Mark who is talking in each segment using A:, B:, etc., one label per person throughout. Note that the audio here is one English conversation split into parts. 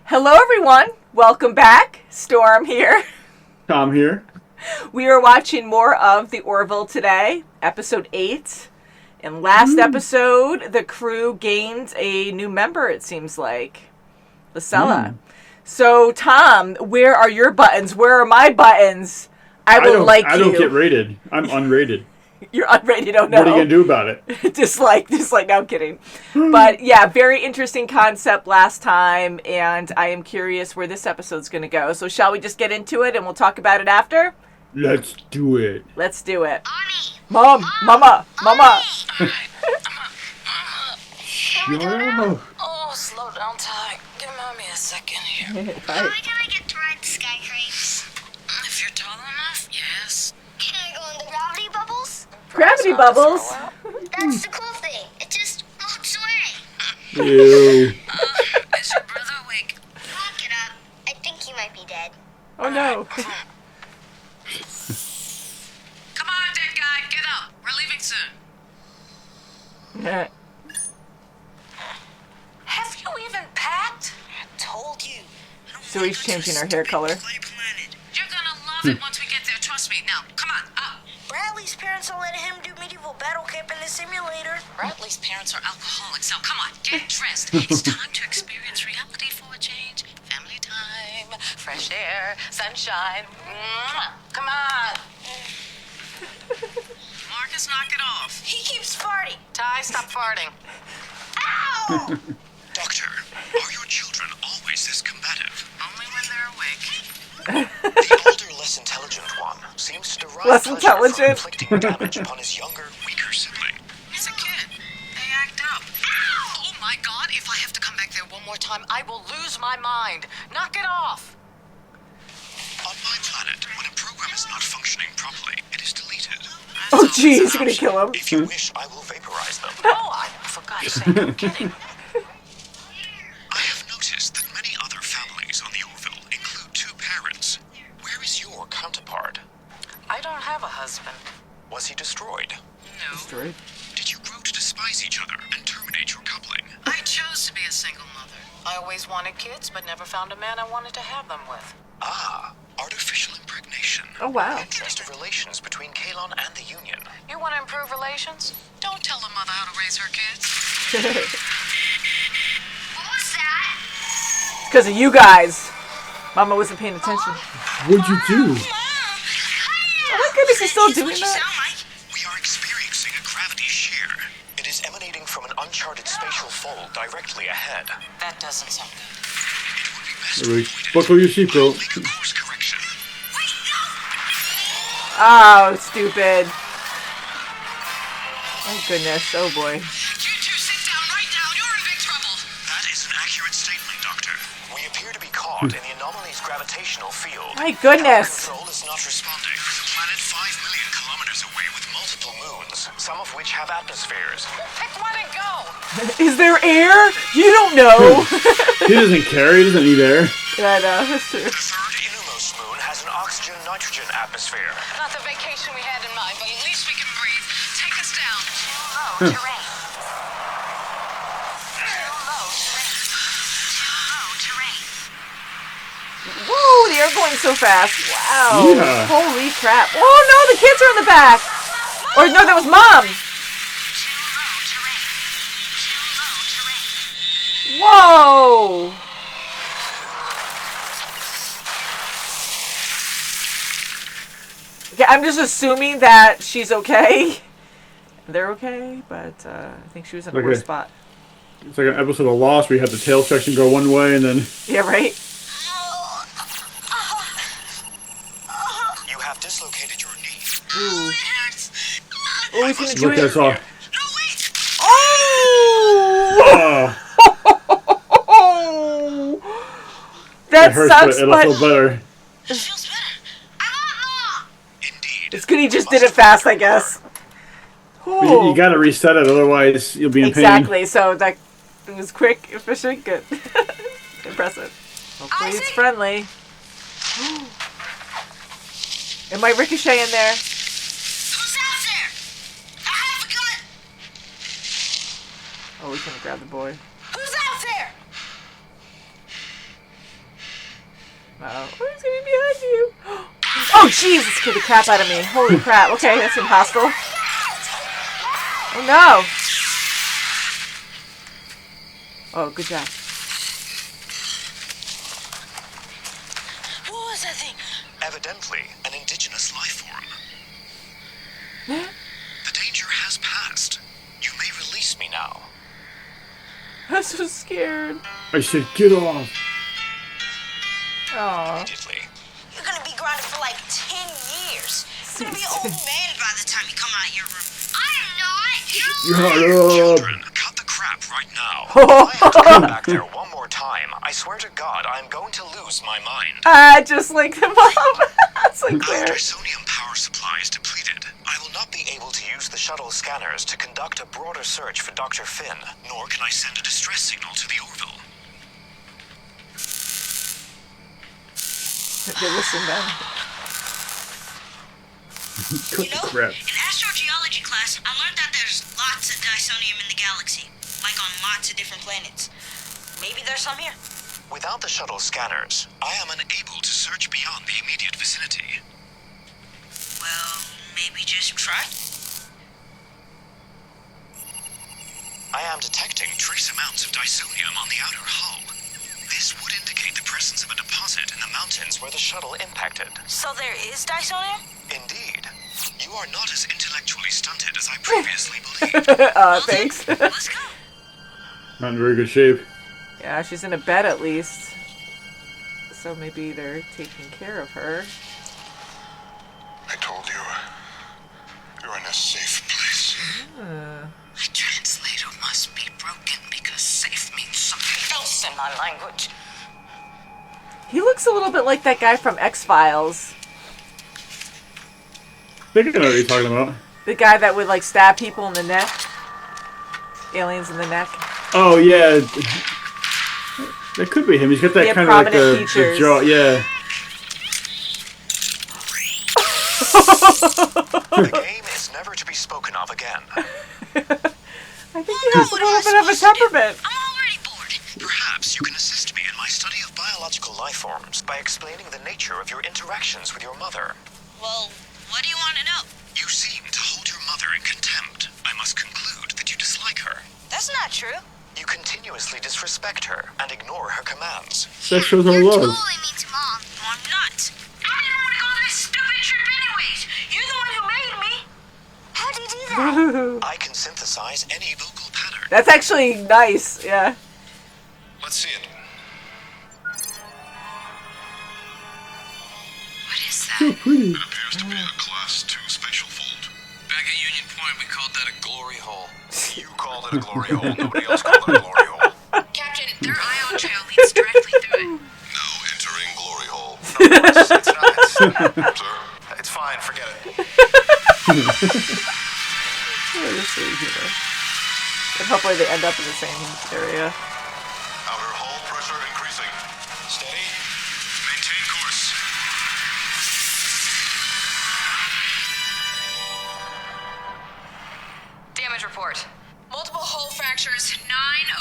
A: Hello, everyone. Welcome back. Storm here.
B: Tom here.
A: We are watching more of the Orville today, episode 8. In last episode, the crew gained a new member, it seems like. Lucella. So, Tom, where are your buttons? Where are my buttons? I
B: don't get rated. I'm unrated.
A: You're unrated, oh no.
B: What are you going to do about it?
A: dislike, no, I'm kidding. But yeah, very interesting concept last time, and I am curious where this episode's going to go. So shall we just get into it and we'll talk about it after?
B: Let's do it.
A: Let's do it.
C: Mommy.
A: Mama.
B: Shut up.
C: Oh, slow down, Ty. Give Mommy a second here.
A: Right.
C: How am I gonna get to ride the sky cranes? If you're tall enough, yes. Can I go in the gravity bubbles?
A: Gravity bubbles.
C: That's the cool thing. It just floats away.
B: Ew.
C: Is your brother awake? Lock it up. I think he might be dead.
A: Oh no.
C: Come on, dead guy. Get up. We're leaving soon. Have you even packed? I told you.
A: So he's changing our hair color.
C: You're gonna love it once we get there. Trust me. Now, come on, up. Bradley's parents will let him do medieval battle camp in the simulator. Bradley's parents are alcoholics. Now, come on, get dressed. It's time to experience reality for a change. Family time, fresh air, sunshine. Come on. Marcus, knock it off. He keeps farting. Ty, stop farting. Ow!
D: Doctor, are your children always this combative?
C: Only when they're awake.
D: The older, less intelligent one seems to derive
A: Less
D: pleasure
A: intelligent?
D: from inflicting damage upon his younger, weaker sibling.
C: He's a kid. They act up. Ow! Oh my God, if I have to come back there one more time, I will lose my mind. Knock it off.
D: On my planet, when a program is not functioning properly, it is deleted.
A: Oh jeez, you're gonna kill him.
D: If you wish, I will vaporize them.
C: Oh, for God's sake, I'm kidding.
D: I have noticed that many other families on the Orville include two parents. Where is your counterpart?
C: I don't have a husband.
D: Was he destroyed?
C: No.
A: Destroyed.
D: Did you grow to despise each other and terminate your coupling?
C: I chose to be a single mother. I always wanted kids, but never found a man I wanted to have them with.
D: Ah, artificial impregnation.
A: Oh wow.
D: Interest of relations between Kalon and the Union.
C: You want to improve relations? Don't tell a mother how to raise her kids. What was that?
A: Because of you guys. Mama wasn't paying attention.
B: What'd you do?
A: Oh my goodness, he's still doing that?
D: We are experiencing a gravity shear. It is emanating from an uncharted spatial fold directly ahead.
C: That doesn't sound good.
D: It would be best
B: There we-
D: avoided.
B: Buckle your seatbelt.
D: Make a course correction.
C: Wait, no!
A: Oh, stupid. Oh goodness, oh boy.
C: You two sit down right now. You're in big trouble.
D: That is an accurate statement, Doctor. We appear to be caught in the anomaly's gravitational field.
A: My goodness.
D: Control is not responding. The planet 5 million kilometers away with multiple moons, some of which have atmospheres.
C: Pick one and go.
A: Is there air? You don't know.
B: He doesn't care. He doesn't need air.
A: Yeah, I know, that's true.
D: The third innermost moon has an oxygen-nitrogen atmosphere.
C: Not the vacation we had in mind, but at least we can breathe. Take us down. Too low terrain.
A: Whoa, they are going so fast. Wow.
B: Yeah.
A: Holy crap. Oh no, the kids are in the back. Or no, that was Mom. Whoa. Okay, I'm just assuming that she's okay. They're okay, but I think she was in a worse
B: Okay.
A: spot.
B: It's like an episode of Lost where you had the tail section go one way and then...
A: Yeah, right?
D: You have dislocated your knee.
A: Ooh.
C: It hurts.
A: Oh, he's gonna do
B: Look,
A: it.
B: that's all.
C: No, wait.
A: Oh!
B: Oh,
A: That
B: it hurts,
A: sucks,
B: but it'll
A: but
B: feel better.
C: It feels better. I want
D: Indeed.
A: it's good he just did it fast, I guess.
B: But you gotta reset it, otherwise you'll be in pain.
A: Exactly, so that it was quick, efficient, good. Impressive. Hopefully it's
C: Isaac?
A: friendly. It might ricochet in there.
C: Who's out there? I have a gun.
A: Oh, he's gonna grab the boy.
C: Who's out there?
A: Oh, he's gonna be behind you. Oh, jeez, it scared the crap out of me. Holy crap. Okay, that's impossible. Oh, no. Oh, good job.
C: What was that thing?
D: Evidently, an indigenous life form. The danger has passed. You may release me now.
A: I'm so scared.
B: I said, get off.
A: Aw.
D: Immediately.
C: You're gonna be grounded for like 10 years. You're gonna be an old man by the time you come out of your room. I'm not.
D: Children, cut the crap right now. If I have to come back there one more time, I swear to God, I'm going to lose my mind.
A: Just like the mom. That's like
D: After
A: there.
D: sodium power supply is depleted, I will not be able to use the shuttle scanners to conduct a broader search for Dr. Finn, nor can I send a distress signal to the Orville.
A: They listen then.
C: You know, in astrogeology class, I learned that there's lots of dysonium in the galaxy, like on lots of different planets. Maybe there's some here.
D: Without the shuttle scanners, I am unable to search beyond the immediate vicinity.
C: Well, maybe just try.
D: I am detecting trace amounts of dysonium on the outer hull. This would indicate the presence of a deposit in the mountains where the shuttle impacted.
C: So there is dysonium?
D: Indeed. You are not as intellectually stunted as I previously believed.
A: Thanks.
C: Let's go.
B: Not in very good shape.
A: Yeah, she's in a bed at least. So maybe they're taking care of her.
D: I told you, you're in a safe place.
C: My translator must be broken because safe means something else in my language.
A: He looks a little bit like that guy from X-Files.
B: I think I know what you're talking about.
A: The guy that would like stab people in the neck. Aliens in the neck.
B: Oh, yeah. That could be him. He's got that kind of like
A: prominent
B: the
A: features.
B: jaw. Yeah.
D: The game is never to be spoken of again.
A: I think he has a little bit of a temperament.
C: I'm already bored.
D: Perhaps you can assist me in my study of biological life forms by explaining the nature of your interactions with your mother.
C: Well, what do you want to know?
D: You seem to hold your mother in contempt. I must conclude that you dislike her.
C: That's not true.
D: You continuously disrespect her and ignore her commands.
B: That shows no love.
C: mean to Mom. I'm not. I didn't want to go on this stupid trip anyways. You're the one who made me. How'd you do that?
D: I can synthesize any vocal pattern.
A: That's actually nice, yeah.
D: Let's see it.
C: What is that?
B: So pretty.
E: It appears to be a Class 2 spatial fold. Back at Union Point, we called that a glory hole.
D: You called it a glory hole. Nobody else called it a glory hole.
C: Captain, their ion trail leads directly through it.
E: No entering glory hole.
D: No, it's not.
E: Sir?
D: It's fine. Forget it.
A: And hopefully they end up in the same area.
E: Outer hull pressure increasing.
D: Steady.
E: Maintain course.
F: Damage report. Multiple hull fractures, 9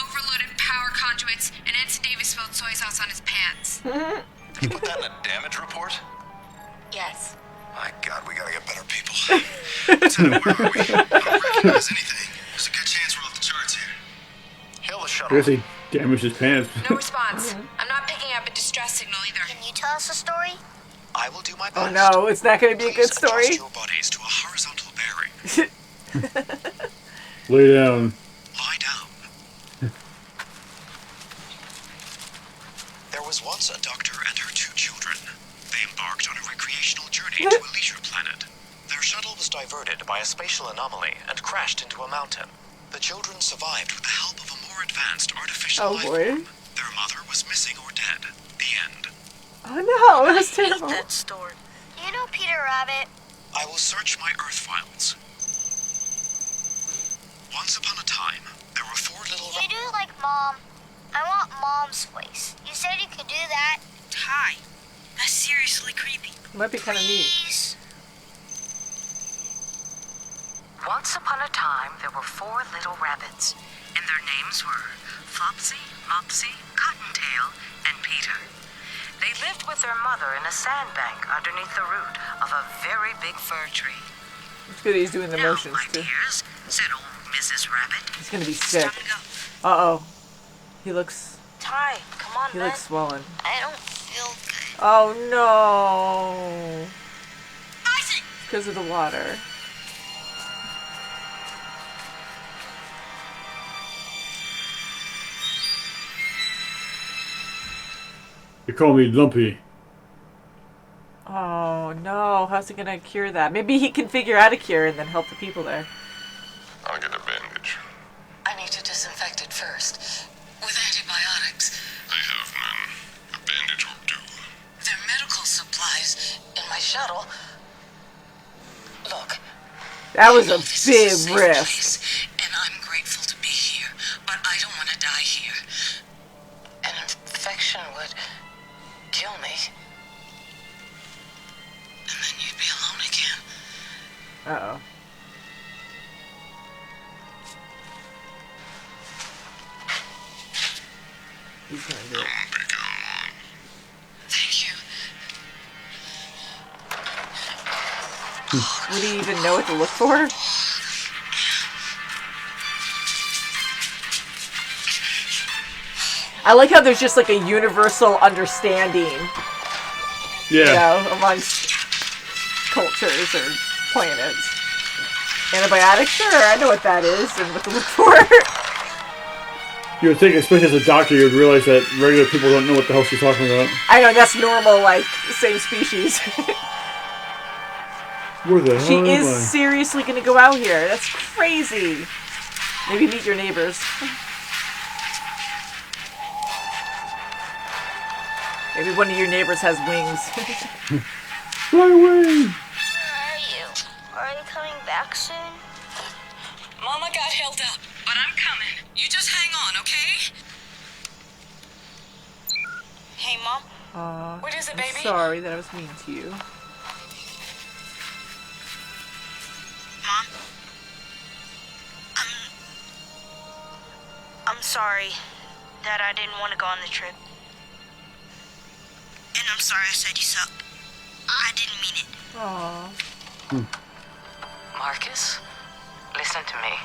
F: overloaded power conduits, and Ensign Davis spilled soy sauce on his pants.
E: You put that in a damage report?
F: Yes.
E: My God, we gotta get better people. Lieutenant, where are we? I don't recognize anything. There's a good chance we're off the charts here.
D: Hail the
B: I
D: shuttle.
B: guess he damaged his pants.
F: No response. I'm not picking up a distress signal either.
C: Can you tell us a story?
D: I will do my
A: Oh
D: best.
A: no, it's not going to be a good
D: Please
A: story.
D: adjust your bodies to a horizontal bearing.
B: Lay down.
D: Lie down. There was once a doctor and her 2 children. They embarked on a recreational journey to a leisure planet. Their shuttle was diverted by a spatial anomaly and crashed into a mountain. The children survived with the help of a more advanced artificial
A: Oh
D: life
A: boy.
D: form. Their mother was missing or dead. The end.
A: Oh no, that's
C: I hate
A: terrible.
C: that story. You know Peter Rabbit?
D: I will search my Earth files. Once upon a time, there were 4 little...
C: You do like Mom. I want Mom's place. You said you could do that.
F: Hi. That's seriously creepy.
A: Might be kind of neat.
C: Please.
G: Once upon a time, there were 4 little rabbits, and their names were Flopsy, Mopsy, Cottontail, and Peter. They lived with her mother in a sandbank underneath the root of a very big fir tree.
A: It's good he's doing the
G: Now,
A: motions,
G: my
A: too.
G: dears, said old Mrs. Rabbit.
A: He's gonna be
G: It's
A: sick.
G: time to go.
A: Uh-oh. He looks
C: Come on, man.
A: swollen.
C: I don't feel good.
A: Oh, no.
C: Isaac!
A: Because of the water.
B: You call me Lumpy.
A: Oh, no. How's he gonna cure that? Maybe he can figure out a cure and then help the people there.
E: I'll get a bandage.
G: I need to disinfect it first. With antibiotics.
E: I have none. A bandage will do.
G: There are medical supplies in my shuttle. Look.
A: That was a
G: this
A: big
G: is a safe
A: risk.
G: place, and I'm grateful to be here, but I don't want to die here. An infection would kill me. And then you'd be alone again.
A: Uh-oh. He's gonna do it.
G: Thank you.
A: Would he even know what to look for? I like how there's just like a universal understanding, you
B: Yeah.
A: know, amongst cultures or planets. Antibiotics? Sure, I know what that is and what to look for.
B: You would think, especially as a doctor, you would realize that regular people don't know what the hell she's talking about.
A: I know, that's normal, like, same species.
B: Where the
A: She
B: hell
A: is
B: am I?
A: seriously gonna go out here. That's crazy. Maybe meet your neighbors. Maybe one of your neighbors has wings.
B: Fly away!
C: Are you coming back soon?
F: Mama got held up, but I'm coming. You just hang on, okay?
C: Hey, Mom.
A: Aw,
F: What is it,
A: I'm
F: baby?
A: sorry that I was mean to you.
C: Mom. I'm sorry that I didn't want to go on the trip. And I'm sorry I said you suck. I didn't mean it.
A: Aw.
G: Marcus, listen to me.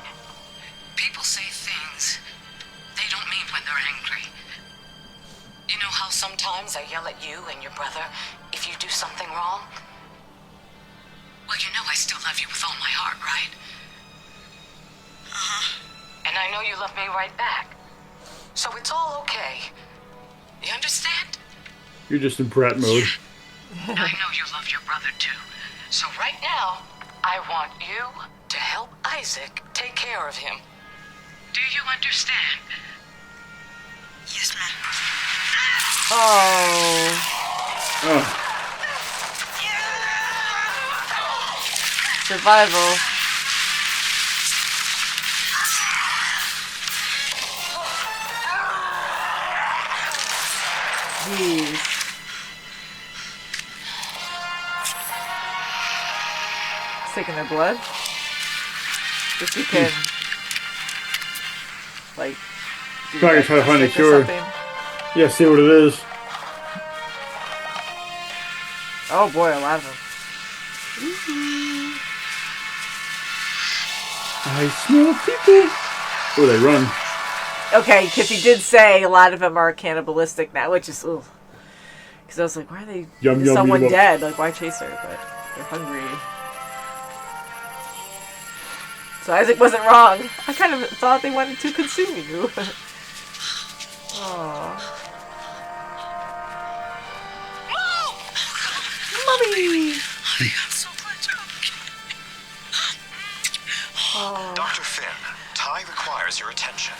F: People say things they don't mean when they're angry.
G: You know how sometimes I yell at you and your brother if you do something wrong?
F: Well, you know I still love you with all my heart, right?
G: And I know you love me right back. So it's all okay.
F: You understand?
B: You're just in brat mode.
F: I know you love your brother, too.
G: So right now, I want you to help Isaac take care of him.
F: Do you understand?
C: Yes, ma'am.
A: Oh.
B: Oh,
A: Survival. Jeez. It's taking their blood. If we can, like, do
B: Trying to try to find a
A: diagnostic or
B: cure.
A: something.
B: yeah, see what it is.
A: Oh boy, a lot of them.
B: I smell people. Oh, they run.
A: Okay, because he did say a lot of them are cannibalistic now, which is, ugh. Because I was like, why are they?
B: Yum,
A: Is
B: yum,
A: someone
B: yum.
A: dead? Like, why chase her? But they're hungry. So Isaac wasn't wrong. I kind of thought they wanted to consume you. Aww. Mommy!
F: I'm so glad you're okay.
A: Aw.
D: Dr. Finn, Ty requires your attention.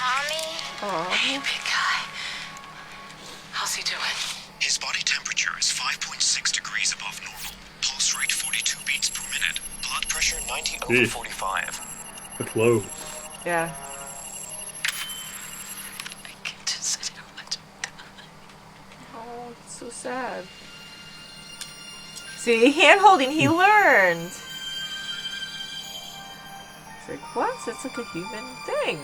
C: Mommy?
A: Aw.
G: Hey, big guy. How's he doing?
D: His body temperature is 5.6 degrees above normal. Pulse rate 42 beats per minute. Blood pressure 90 over
B: Jeez.
D: 45.
B: That's low.
A: Yeah.
G: I can't just sit here and let him die.
A: Oh, it's so sad. See, hand holding, he learned. It's like, what? It's like a human thing.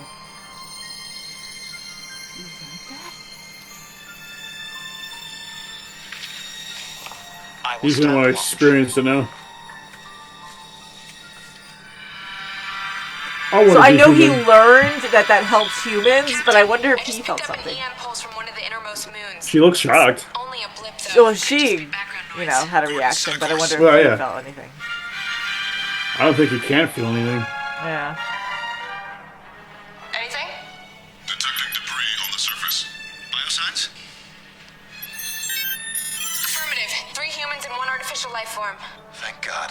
B: He's the one who experienced it now.
A: So I know he learned that helps humans, but I wonder if he felt something.
F: Pulse from one of the innermost moons.
B: She looks shocked.
F: Only a blip, though.
A: So she, had a reaction, but I wonder if he felt anything.
B: I don't think he can feel anything.
A: Yeah.
F: Anything?
E: Detecting debris on the surface. Biosigns?
F: Affirmative. 3 humans and 1 artificial life form.
E: Thank God.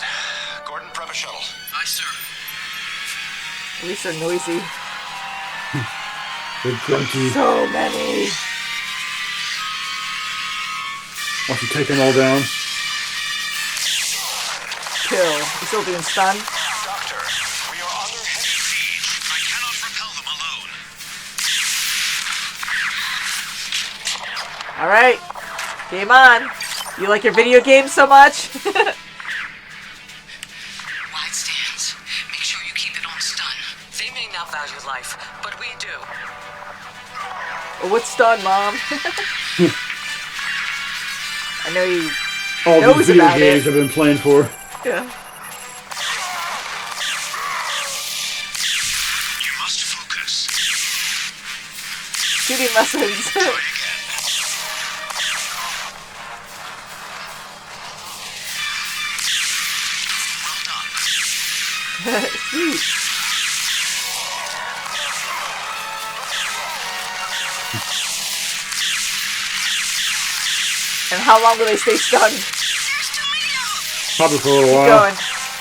E: Gordon, prep a shuttle.
D: Aye, sir.
A: At least they're noisy.
B: They're grunty.
A: So many.
B: Once you take them all down.
A: Kill. You still being stunned?
E: Doctor, we are under heavy siege. I cannot repel them alone.
A: Alright. Game on. You like your video games so much?
G: Wide stance. Make sure you keep it on stun. They may not value life, but we do.
A: Oh, what's stun, Mom? I know you
B: All
A: knows
B: these video
A: about
B: games
A: it.
B: I've been playing for.
A: Yeah.
D: You must focus.
A: Shooting lessons.
D: Try again. Well done.
A: Sweet. And how long will they stay stunned?
B: Probably for a little
A: Keep
B: while.
A: going.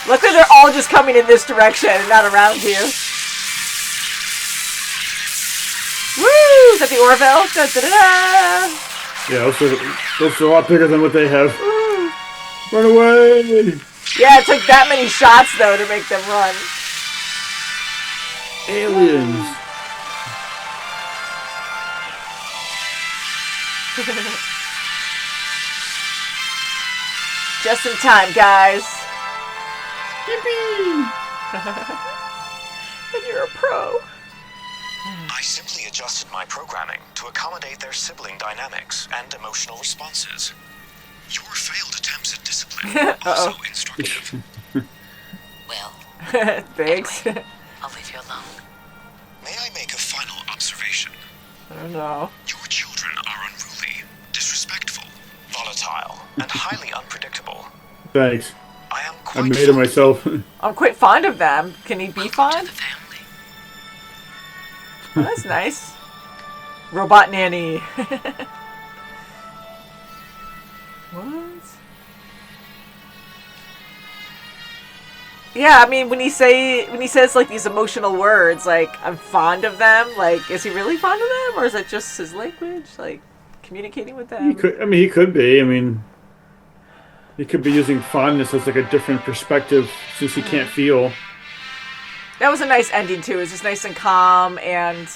A: Luckily, they're all just coming in this direction and not around you. Woo! Is that the Orville? Da, da, da, da.
B: Yeah, those are a lot bigger than what they have.
A: Woo.
B: Run away!
A: Yeah, it took that many shots, though, to make them run.
B: Aliens.
A: Just in time, guys.
B: Yippee!
A: And you're a pro.
D: I simply adjusted my programming to accommodate their sibling dynamics and emotional responses. Your failed attempts at discipline also instructive.
G: Well,
A: Thanks.
G: I'll leave you alone.
D: May I make a final observation?
A: I don't know.
D: Your children are unruly, disrespectful, volatile, and highly unpredictable.
B: Thanks.
D: I am
B: I
D: quite
B: made it
D: fond
B: myself.
A: I'm quite fond of them. Can he be
G: Welcome to
A: fond?
G: the family.
A: Oh, that's nice. Robot nanny. What? Yeah, I mean, when he says like these emotional words, like I'm fond of them, like is he really fond of them, or is that just his language, like communicating with them?
B: He could be. I mean, he could be using fondness as like a different perspective since he can't feel.
A: That was a nice ending too. It was just nice and calm, and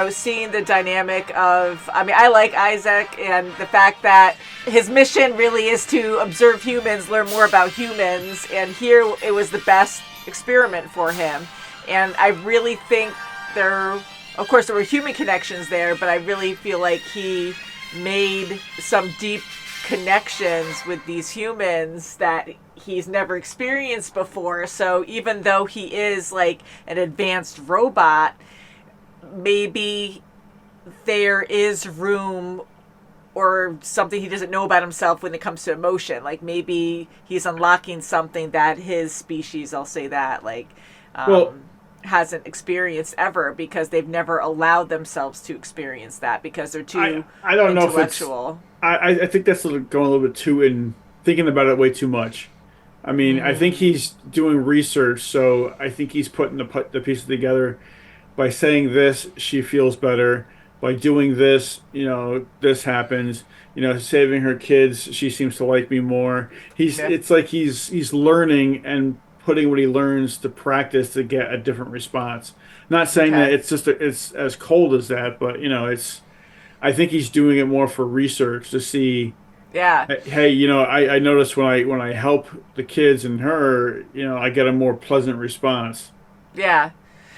A: seeing the dynamic of. I mean, I like Isaac and the fact that his mission really is to observe humans, learn more about humans, and here it was the best experiment for him. And I really think of course, there were human connections there, but I really feel like he made some deep connections with these humans that he's never experienced before. So even though he is like an advanced robot, maybe there is room or something he doesn't know about himself when it comes to emotion. Like maybe he's unlocking something that his species, I'll say that, like hasn't experienced ever, because they've never allowed themselves to experience that because they're too
B: I don't know
A: intellectual.
B: I think that's going a little bit too in thinking about it way too much. I mean, I think he's doing research, so I think he's putting the pieces together. By saying this, she feels better. By doing this, this happens. Saving her kids, she seems to like me more. It's like he's learning and putting what he learns to practice to get a different response. Not saying that it's as cold as that, but I think he's doing it more for research to see.
A: Yeah.
B: Hey, I notice when I help the kids and her, I get a more pleasant response.
A: Yeah.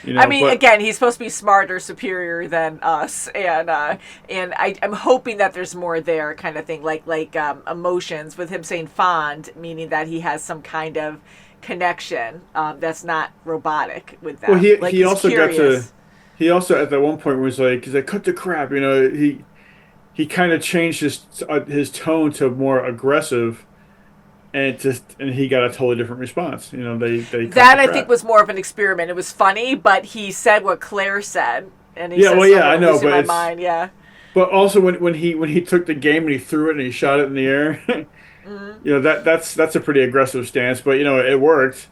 B: You know,
A: I mean,
B: but,
A: again, he's supposed to be smarter, superior than us, and I'm hoping that there's more there, kind of thing, like emotions with him saying fond, meaning that he has some kind of connection that's not robotic with them.
B: well,
A: Like
B: he
A: he's
B: also
A: curious.
B: he also at that one point was like, he's like, cut the crap, you know. He kind of changed his tone to more aggressive, and he got a totally different response. You know, they cut
A: That
B: the
A: I think
B: crap.
A: was more of an experiment. It was funny, but he said what Claire said, and he
B: Yeah,
A: said
B: well, yeah,
A: something
B: I
A: about
B: know,
A: losing
B: but
A: my
B: it's
A: mind. Yeah.
B: but also when he took the game and he threw it and he shot it in the air, you know, that's a pretty aggressive stance, but you know, it worked.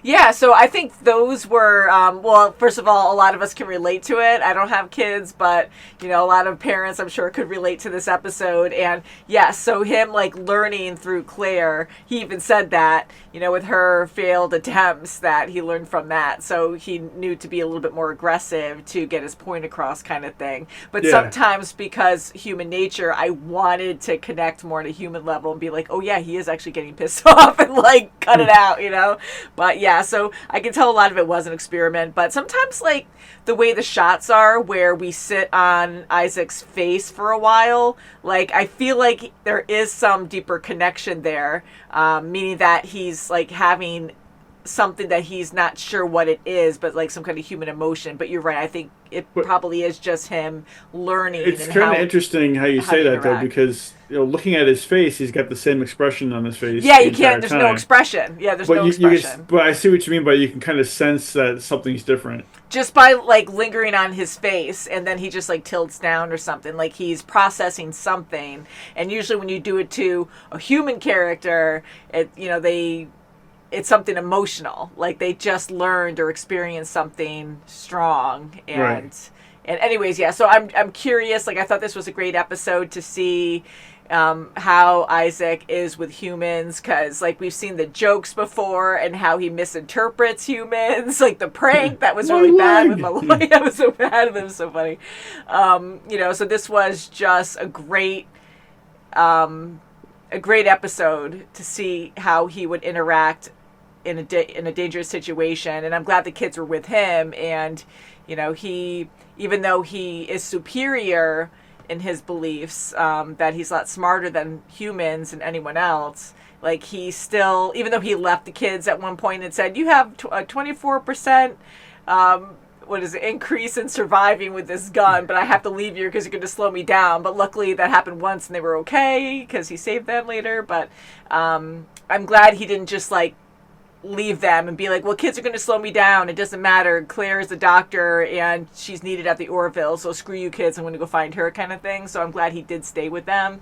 A: Yeah, so I think those were, well, first of all, a lot of us can relate to it. I don't have kids, but, you know, a lot of parents, I'm sure, could relate to this episode. And, yes, so him, like, learning through Claire, he even said that, you know, with her failed attempts, that he learned from that. So he knew to be a little bit more aggressive to get his point across, kind of thing. But
B: Yeah.
A: sometimes, because human nature, I wanted to connect more on a human level and be like, oh, yeah, he is actually getting pissed off and, like, cut it out, you know? But, yeah, so I can tell a lot of it was an experiment, but sometimes, like, the way the shots are where we sit on Isaac's face for a while, like, I feel like there is some deeper connection there, meaning that he's, like, having something that he's not sure what it is, but, like, some kind of human emotion. But you're right, I think it probably is just him learning.
B: It's
A: and
B: kind of
A: how
B: interesting how you
A: how
B: say
A: to
B: that though,
A: interact.
B: because you know, looking at his face, he's got the same expression on his face.
A: Yeah,
B: the
A: you can't,
B: entire
A: there's no
B: time.
A: expression. Yeah, there's
B: But
A: no
B: you
A: expression.
B: but I see what you mean. But you can kind of sense that something's different.
A: Just by, like, lingering on his face, and then he just, like, tilts down or something, like he's processing something. And usually when you do it to a human character, it's something emotional, like they just learned or experienced something strong. And
B: Right.
A: and anyways, yeah, so I'm curious, like, I thought this was a great episode to see how Isaac is with humans, because, like, we've seen the jokes before and how he misinterprets humans, like the prank that was
B: My
A: really bad with
B: leg!
A: Malloy. That was so bad. That was so funny. So this was just a great episode to see how he would interact in a dangerous situation. And I'm glad the kids were with him, and you know, he, even though he is superior in his beliefs, that he's a lot smarter than humans and anyone else, like, he still, even though he left the kids at one point and said, you have a 24% increase in surviving with this gun, but I have to leave you because you're going to slow me down. But luckily that happened once and they were okay because he saved them later. But I'm glad he didn't just, like, leave them and be like, well, kids are going to slow me down. It doesn't matter. Claire is a doctor and she's needed at the Orville, so screw you kids. I'm going to go find her, kind of thing. So I'm glad he did stay with them.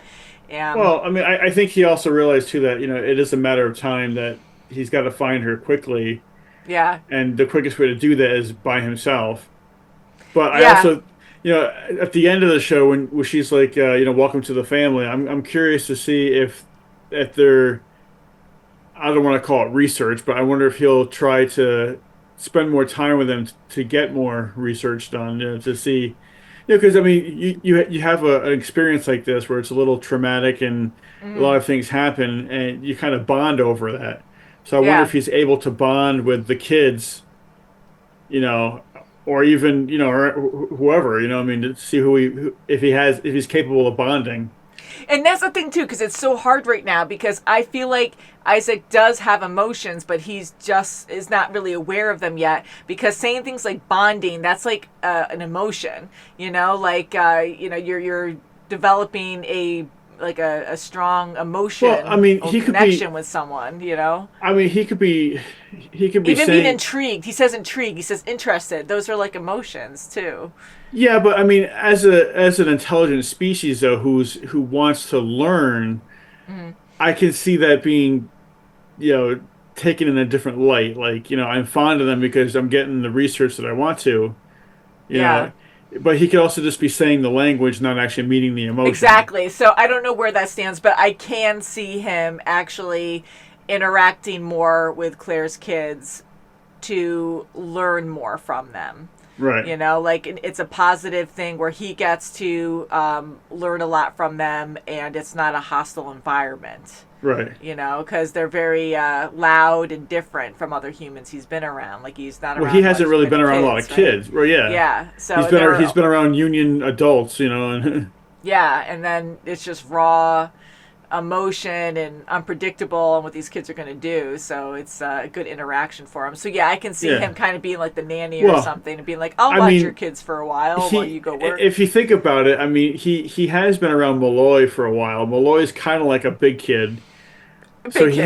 B: Well, I mean, I think he also realized too that, you know, it is a matter of time that he's got to find her quickly,
A: Yeah.
B: and the quickest way to do that is by himself. But I
A: Yeah.
B: also, you know, at the end of the show when she's like, you know, welcome to the family, I'm curious to see if they're, I don't want to call it research, but I wonder if he'll try to spend more time with them to get more research done, you know, to see, you know, because I mean, you have an experience like this where it's a little traumatic and a lot of things happen, and you kind of bond over that. So I wonder
A: Yeah.
B: if he's able to bond with the kids, you know, or even, you know, or whoever, you know, I mean, to see if he's capable of bonding.
A: And that's the thing too, because it's so hard right now, because I feel like Isaac does have emotions, but he's just is not really aware of them yet, because saying things like bonding, that's like an emotion, you know, like you're developing a strong emotion,
B: Well, I mean,
A: or
B: he could be.
A: connection with someone, you know.
B: I mean, he could be
A: Even
B: saying,
A: being intrigued, he says intrigued, he says interested, those are like emotions too.
B: yeah, but I mean, as an intelligent species though, who wants to learn, I can see that being, you know, taken in a different light. Like, you know, I'm fond of them because I'm getting the research that I want to, you
A: Yeah.
B: know. But he could also just be saying the language, not actually meeting the emotion.
A: Exactly. So I don't know where that stands, but I can see him actually interacting more with Claire's kids to learn more from them.
B: Right.
A: You know, like it's a positive thing where he gets to learn a lot from them, and it's not a hostile environment.
B: Right.
A: You know, because they're very loud and different from other humans he's been around. Like he's not around.
B: Well, he hasn't really been around
A: kids,
B: a lot of
A: right?
B: kids. Well, yeah.
A: Yeah. So
B: he's been around union adults, you know. And
A: yeah, and then it's just raw emotion and unpredictable on what these kids are going to do. So it's a good interaction for him. So yeah, I can see him kind of being like the nanny or something and being like, I'll watch your kids for a while you go work.
B: If you think about it, I mean, he has been around Malloy for a while. Malloy's kind of like a big kid. He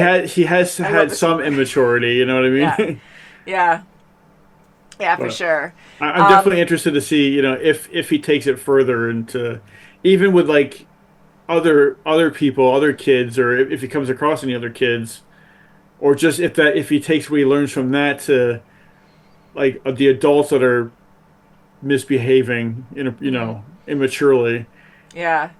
B: has had some immaturity, you know what I mean?
A: Yeah. Yeah, for sure.
B: I'm definitely interested to see, you know, if he takes it further into, even with like other people, other kids, or if he comes across any other kids, or just if he takes what he learns from that to like the adults that are misbehaving, you know, immaturely.
A: Yeah.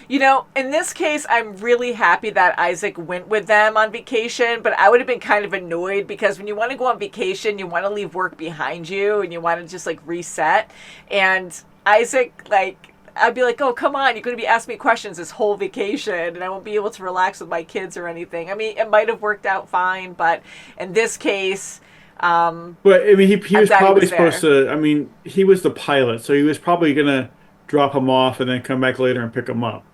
A: You know, in this case, I'm really happy that Isaac went with them on vacation, but I would have been kind of annoyed because when you want to go on vacation, you want to leave work behind you and you want to just like reset. And Isaac, like, I'd be like, oh, come on, you're going to be asking me questions this whole vacation and I won't be able to relax with my kids or anything. I mean, it might have worked out fine, but in this case...
B: but, I mean, he was probably supposed to... I mean, he was the pilot, so he was probably going to drop him off and then come back later and pick him up.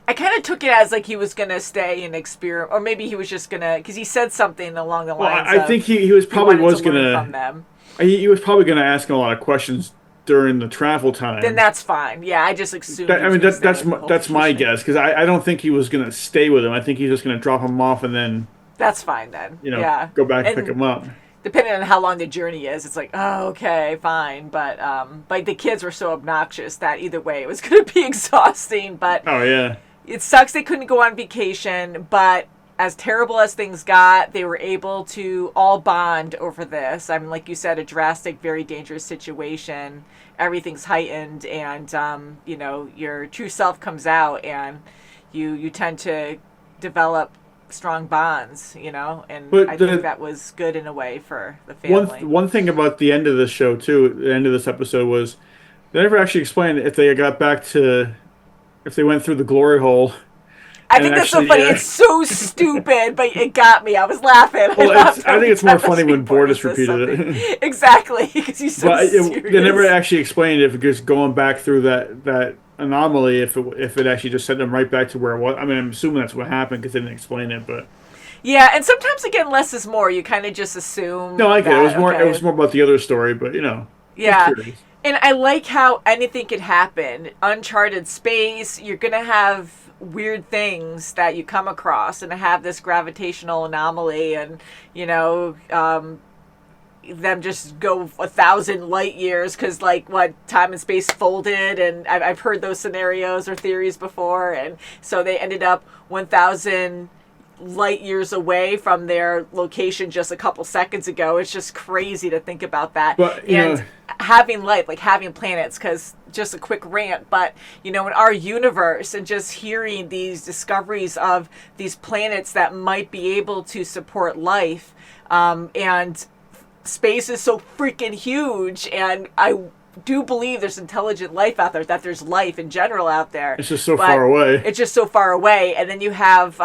A: I kind of took it as like he was going to stay and experiment, or maybe he was just going to... Because he said something along the lines
B: I think he was probably going
A: to...
B: He was probably going to ask him a lot of questions during the travel time.
A: Then that's fine. Yeah, I just assumed.
B: That's my guess because I don't think he was going to stay with him. I think he's just going to drop him off and then.
A: That's fine then.
B: You know, go back and pick him up.
A: Depending on how long the journey is, it's like, oh, okay, fine. But the kids were so obnoxious that either way it was going to be exhausting. But
B: oh yeah,
A: it sucks they couldn't go on vacation. But as terrible as things got, they were able to all bond over this. I mean, like you said, a drastic, very dangerous situation. Everything's heightened, and you know, your true self comes out, and you tend to develop strong bonds, you know, and I think that was good in a way for the family.
B: One thing about the end of this show too, the end of this episode was they never actually explained if they went through the glory hole.
A: I think that's so funny. It's so stupid, but it got me. I was laughing.
B: Well, I think it's more funny when Bortus repeated it.
A: Exactly, because he's so serious.
B: They never actually explained if it was going back through that anomaly, if it actually just sent them right back to where it was. I mean, I'm assuming that's what happened because they didn't explain it, but...
A: Yeah, and sometimes, again, less is more. You kind of just assume...
B: No, I get it. It was more about the other story, but, you know...
A: Yeah. And I like how anything could happen. Uncharted space, you're going to have weird things that you come across and have this gravitational anomaly and, you know, them just go 1,000 light years because, like, what, time and space folded, and I've heard those scenarios or theories before, and so they ended up 1,000 light years away from their location just a couple seconds ago. It's just crazy to think about that.
B: But,
A: having life, like having planets, because just a quick rant, but you know, in our universe and just hearing these discoveries of these planets that might be able to support life, and space is so freaking huge, and I do believe there's intelligent life out there, that there's life in general out there.
B: It's just so far away.
A: It's just so far away. And then you have,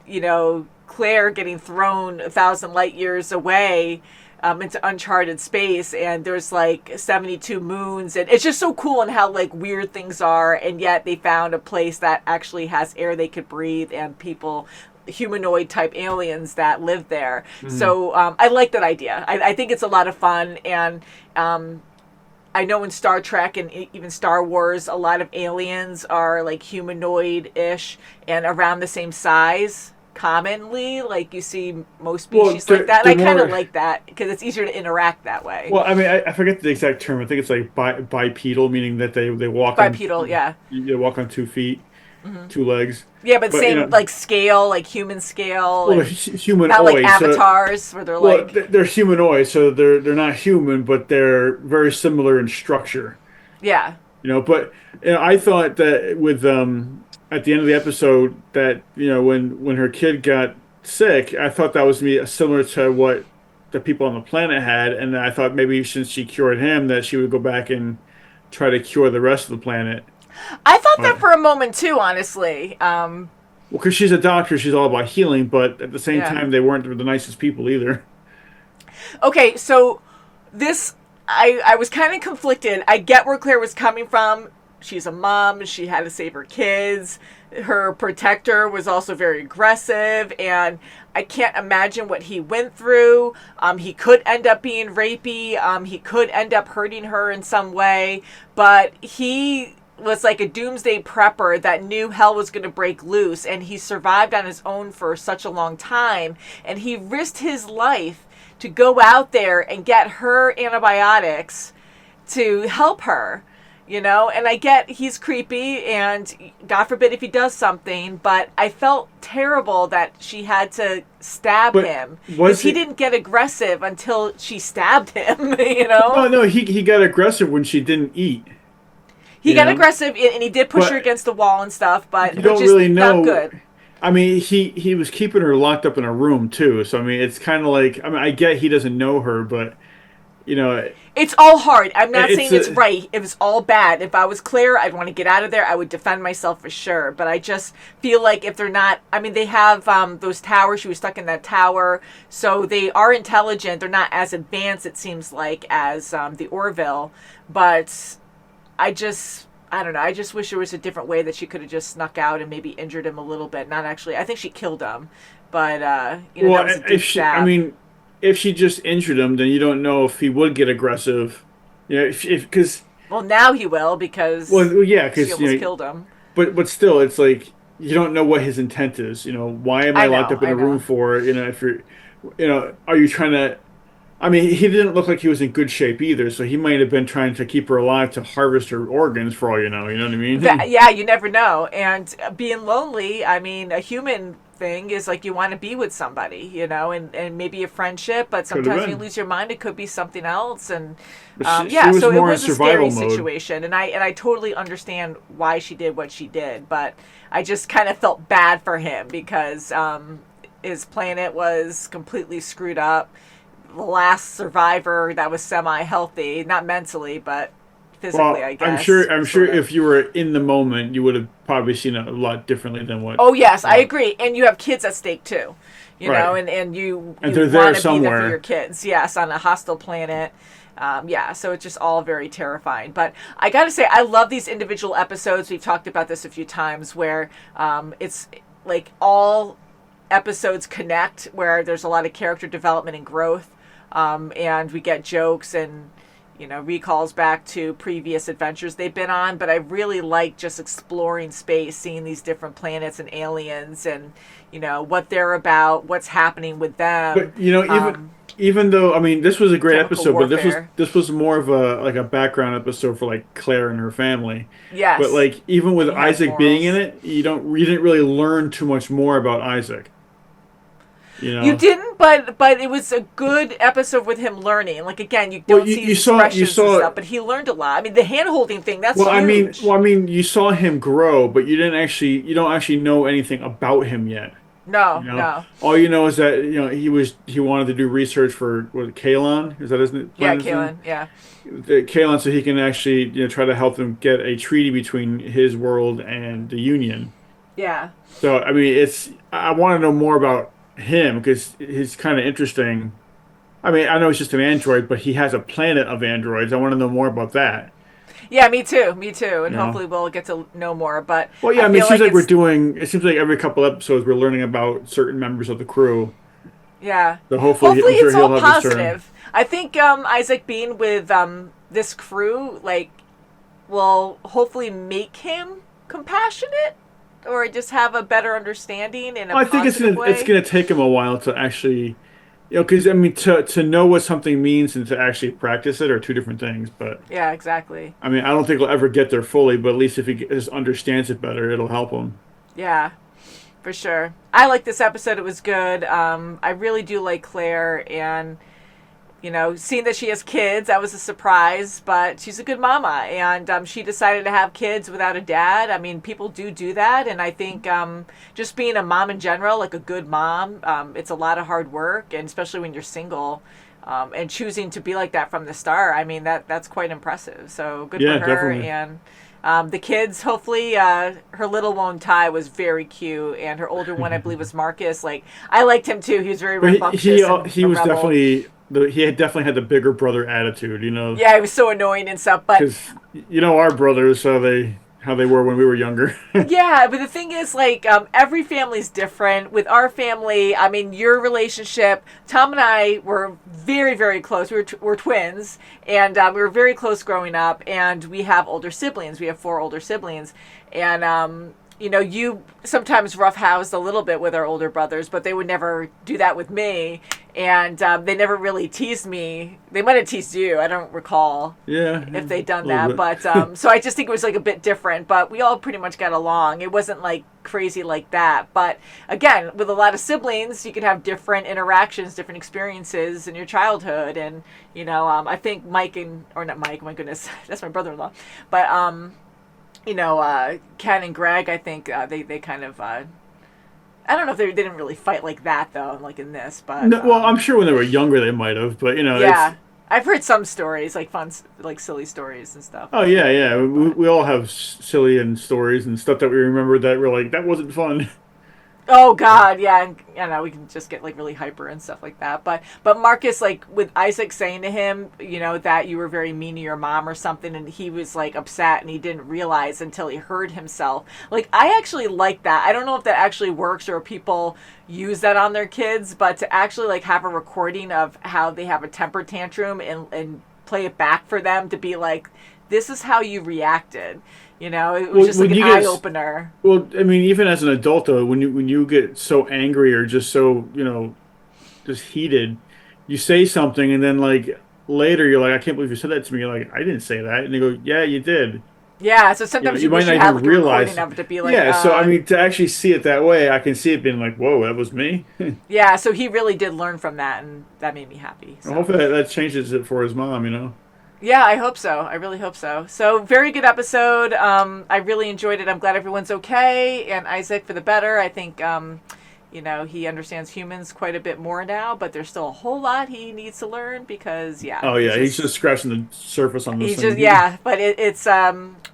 A: you know, Claire getting thrown 1,000 light years away into uncharted space, and there's like 72 moons, and it's just so cool and how like weird things are, and yet they found a place that actually has air they could breathe and people, humanoid type aliens that live there. So I like that idea. I think it's a lot of fun, and I know in Star Trek and even Star Wars, a lot of aliens are like humanoid-ish and around the same size commonly. Like you see most species like that. And I kind of like that because it's easier to interact that way.
B: Well, I mean, I forget the exact term. I think it's like bipedal, meaning that they walk
A: bipedal, yeah.
B: You walk on 2 feet, 2 legs.
A: Yeah, but same, you know, like scale, like human scale.
B: Well, humanoid.
A: Not like avatars where they're like...
B: They're humanoid, so they're not human, but they're very similar in structure.
A: Yeah.
B: You know, but you know, I thought that with at the end of the episode that, you know, when her kid got sick, I thought that was similar to what the people on the planet had, and I thought maybe since she cured him, that she would go back and try to cure the rest of the planet.
A: I thought that
B: But
A: for a moment too, honestly.
B: well, because she's a doctor, she's all about healing, but at the same
A: Yeah.
B: time, they weren't the nicest people either.
A: Okay, so this, I was kind of conflicted. I get where Claire was coming from. She's a mom. She had to save her kids. Her protector was also very aggressive, and I can't imagine what he went through. He could end up being rapey. He could end up hurting her in some way, but he was like a doomsday prepper that knew hell was going to break loose, and he survived on his own for such a long time, and he risked his life to go out there and get her antibiotics to help her, you know. And I get he's creepy, and God forbid if he does something, but I felt terrible that she had to stab
B: But
A: him,
B: was
A: because he
B: it-
A: didn't get aggressive until she stabbed him. You know,
B: No, he got aggressive when she didn't eat.
A: he got
B: know?
A: aggressive, and he did push
B: But
A: her against the wall and stuff, but
B: You
A: which
B: don't
A: is
B: really know.
A: not good.
B: I mean, he was keeping her locked up in a room too. So I mean, it's kind of like, I mean, I get he doesn't know her, but you know,
A: It's all hard. I'm not
B: It's
A: saying it's
B: a-
A: right. It was all bad. If I was Claire, I'd want to get out of there. I would defend myself for sure. But I just feel like if they're not, I mean, they have those towers. She was stuck in that tower. So they are intelligent. They're not as advanced, it seems like, as the Orville. But I don't know. I just wish there was a different way that she could have just snuck out and maybe injured him a little bit. Not actually. I think she killed him. But, you know,
B: well,
A: that was a deep
B: if she,
A: stab.
B: I mean, if she just injured him, then you don't know if he would get aggressive. You know, if because
A: Well, now he will, because
B: well, yeah,
A: she
B: because
A: almost killed him.
B: but still, it's like you don't know what his intent is. You know, why am I locked up in
A: I
B: a room
A: know.
B: for? You know, if you're, you know, are you trying to? I mean, he didn't look like he was in good shape either, so he might have been trying to keep her alive to harvest her organs for all you know. You know what I mean?
A: Yeah, you never know. And being lonely, I mean, a human thing is like you want to be with somebody, you know, and maybe a friendship, but
B: Could have
A: sometimes when you
B: been.
A: lose your mind, it could be something else. And
B: But she
A: yeah,
B: was
A: so it
B: more in
A: was a scary
B: survival mode.
A: situation, and I totally understand why she did what she did, but I just kind of felt bad for him because his planet was completely screwed up. The last survivor that was semi-healthy, not mentally, but physically, I guess.
B: I'm sure
A: sort of.
B: if you were in the moment, you would have probably seen it a lot differently than what.
A: Oh yes, I agree. And you have kids at stake too, you
B: Right.
A: know, and you
B: And they're
A: want
B: there
A: to be there
B: somewhere.
A: for your kids. Yes, on a hostile planet. Yeah, so it's just all very terrifying. But I got to say, I love these individual episodes. We've talked about this a few times, where it's like all episodes connect, where there's a lot of character development and growth, and we get jokes and, you know, recalls back to previous adventures they've been on. But I really like just exploring space, seeing these different planets and aliens, and, you know, what they're about, what's happening with them.
B: But you know, even though, I mean, this was a great
A: chemical
B: episode, but
A: warfare.
B: this was more of a like a background episode for like Claire and her family.
A: Yes.
B: But like even with
A: He has
B: Isaac being in
A: morals.
B: it, you didn't really learn too much more about Isaac. You know.
A: You didn't, but it was a good episode with him learning. Like again, you
B: Well,
A: don't
B: you-
A: see
B: you
A: his
B: saw-
A: expressions
B: you saw-
A: and stuff, but he learned a lot. I mean, the hand holding thing, that's
B: Well,
A: huge.
B: I mean, you saw him grow, but you don't actually know anything about him yet.
A: no,
B: You know?
A: no.
B: All you know is that he wanted to do research for Kalon. Is that his name?
A: Yeah, Kaylin, yeah.
B: Kalon, so he can actually try to help them get a treaty between his world and the Union.
A: Yeah.
B: So I mean, I want to know more about him because he's kind of interesting. I mean, I know he's just an android, but he has a planet of androids. I want to know more about that.
A: Yeah, me too. And
B: Yeah.
A: hopefully we'll get to know more. But
B: Well, yeah, I mean, it
A: feel
B: seems like we're
A: it's-
B: doing. It seems like every couple episodes we're learning about certain members of the crew.
A: Yeah.
B: So hopefully I'm sure
A: it's
B: he'll
A: all
B: have his turn.
A: positive. I think Isaac being with this crew, like, will hopefully make him compassionate, or just have a better understanding in a
B: I think
A: positive way.
B: it's gonna take him a while to actually, because I mean, to know what something means and to actually practice it are two different things. But
A: Yeah, exactly.
B: I mean, I don't think he'll ever get there fully. But at least if he just understands it better, it'll help him.
A: Yeah, for sure. I like this episode. It was good. I really do like Claire, and, you know, seeing that she has kids, that was a surprise, but she's a good mama, and she decided to have kids without a dad. I mean, people do that, and I think just being a mom in general, like a good mom, it's a lot of hard work, and especially when you're single, and choosing to be like that from the start. I mean, that's quite impressive. So good
B: Yeah,
A: for her.
B: definitely.
A: And the kids, hopefully, her little one Ty was very cute, and her older one, I believe, was Marcus. Like, I liked him too. He was very
B: But
A: rambunctious and
B: he
A: a
B: was
A: rebel.
B: definitely he had definitely had the bigger brother attitude, you know,
A: Yeah, he was so annoying and stuff. But
B: because you know our brothers how they were when we were younger.
A: yeah, but the thing is, like, every family's different. With our family, I mean, your relationship, Tom and I were very, very close. We're twins, and we were very close growing up, and we have older siblings. We have 4 older siblings, and, you know, you sometimes roughhoused a little bit with our older brothers, but they would never do that with me, and they never really teased me. They might have teased you. I don't recall
B: Yeah,
A: if they'd done
B: a little
A: that.
B: bit.
A: But so I just think it was like a bit different, but we all pretty much got along. It wasn't like crazy like that. But again, with a lot of siblings, you can have different interactions, different experiences in your childhood. And, you know, I think or not Mike, my goodness, that's my brother-in-law. But, you know, Ken and Greg, I think they kind of, I don't know if they didn't really fight like that though, like in this, but
B: No, well, I'm sure when they were younger they might have, but you know,
A: yeah.
B: it's
A: I've heard some stories, like fun, like silly stories and stuff.
B: oh yeah, yeah. We all have silly and stories and stuff that we remember that we're like that wasn't fun.
A: Oh God, yeah, and you know we can just get like really hyper and stuff like that. But Marcus, like with Isaac saying to him, you know, that you were very mean to your mom or something, and he was like upset and he didn't realize until he heard himself. Like I actually like that. I don't know if that actually works or if people use that on their kids, but to actually like have a recording of how they have a temper tantrum and play it back for them to be like, this is how you reacted. You know, it was
B: Well,
A: just like
B: when
A: an
B: you
A: eye
B: get
A: opener.
B: well, I mean, even as an adult though, when you get so angry or just so you know just heated, you say something and then like later you're like, I can't believe you said that to me. You're like, I didn't say that, and they go, yeah, you did.
A: Yeah, so
B: You know,
A: sometimes
B: you
A: you
B: might
A: wish
B: not
A: you had
B: even
A: like a recording
B: realize.
A: of it to be like,
B: Yeah, so I mean, to actually see it that way, I can see it being like, whoa, that was me.
A: yeah, so he really did learn from that, and that made me happy.
B: Well,
A: So
B: hopefully that changes it for his mom, you know.
A: yeah, I hope so. I really hope so. So very good episode. I really enjoyed it. I'm glad everyone's okay, and Isaac for the better. I think you know, he understands humans quite a bit more now, but there's still a whole lot he needs to learn because yeah,
B: Oh yeah, he's just scratching the surface on this
A: he's
B: thing.
A: just yeah, but it's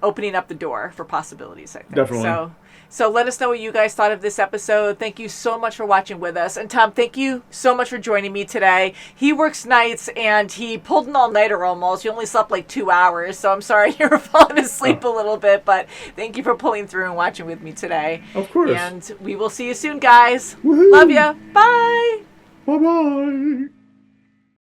A: opening up the door for possibilities, I think.
B: Definitely.
A: So let us know what you guys thought of this episode. Thank you so much for watching with us. And Tom, thank you so much for joining me today. He works nights and he pulled an all-nighter almost. He only slept like 2 hours, so I'm sorry you were falling asleep a little bit, but thank you for pulling through and watching with me today.
B: Of course.
A: And we will see you soon, guys.
B: Woohoo.
A: Love ya. Bye.
B: Bye bye.